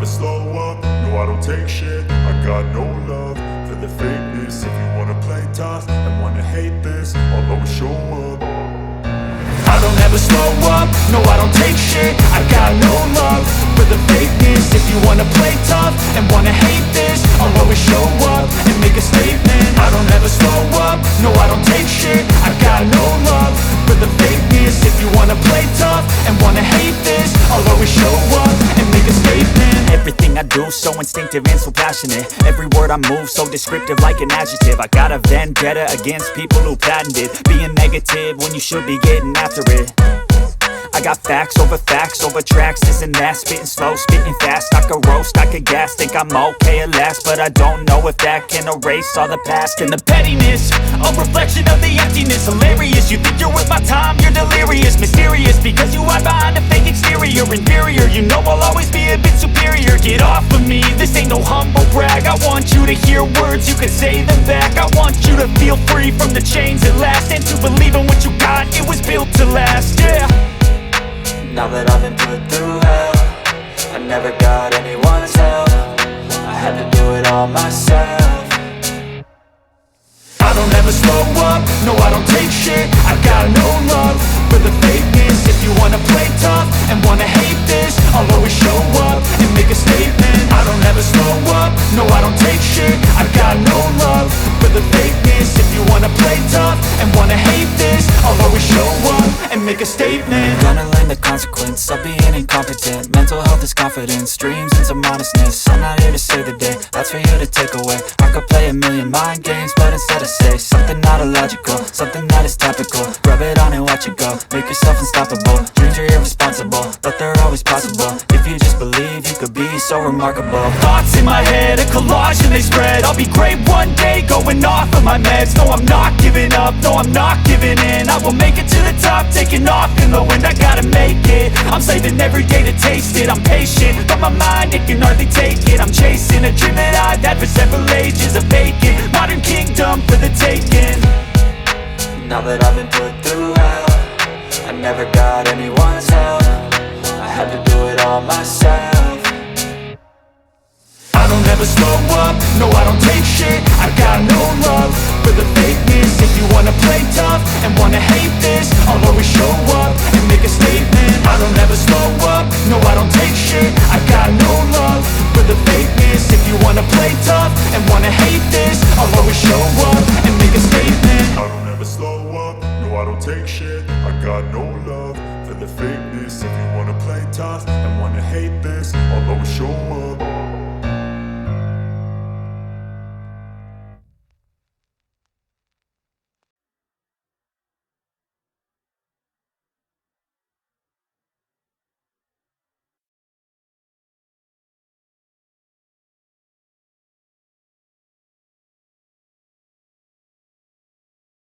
slow up, no I don't take shit. I got no love for the fakeness. If you wanna play tough and wanna hate this, I'll always show up. I don't ever slow up, no I don't take shit. I got no love for the fakeness. If you wanna play tough and wanna hate this, I'll always show up and make a statement. I don't ever slow up, no I don't take shit. I got no love for the fakeness. If you wanna play tough and wanna hate this, I'll always show up and make a statement. Everything I do so instinctive and so passionate. Every word I move so descriptive like an adjective. I got a vendetta against people who patented being negative when you should be getting after it. I got facts over tracks, this and that. Spitting slow, spitting fast, I could roast, I could gas. Think I'm okay at last, but I don't know if that can erase all the past. And the pettiness, a reflection of the emptiness. Hilarious, you think you're worth my time, you're delirious. Mysterious, because you hide behind a fake exterior. Inferior, you know I'll always be a bit superior. Get off of me, this ain't no humble brag. I want you to hear words, you can say them back. I want you to feel free from the chains at last, and to believe in what you got, it was built to last, yeah. Now that I've been put through hell, I never got anyone's help. I had to do it all myself. I don't ever slow up, no I don't take shit. I got no love for the fakeness. If you wanna play tough and wanna hate this, I'll always show up and make a statement. I don't ever slow up, no I don't take shit. I got no love for the fakeness. If you wanna play tough and wanna hate this, I'll always show up and make a statement. Gonna learn the consequence of being incompetent. Mental health is confidence, dreams and some honestness. I'm not here to save the day, that's for you to take away. I could play a million mind games, but instead I say something not illogical, something that is topical. Rub it on and watch it go, make yourself unstoppable. Dreams are irresponsible, but they're always possible. If you just believe, you could be so remarkable. Thoughts in my head, a collage and they spread. I'll be great one day, going off of my meds. No, I'm not giving up, no, I'm not giving in. I will make it to the top, taking off in the wind. I gotta make it, I'm saving every day to taste it. I'm patient, but my mind, it can hardly take it. I'm chasing a dream that I've had for several ages. A vacant, modern kingdom for the taking. Now that I've been put through hell, I never got anyone's help. I had to do it all myself. I don't ever slow up, no I don't take shit. I got no love for the fakeness. If you wanna play tough and wanna hate this, I'll always show up and make a statement. I don't ever slow up, no I don't take shit. I got no love for the fakeness. If you wanna play tough and wanna hate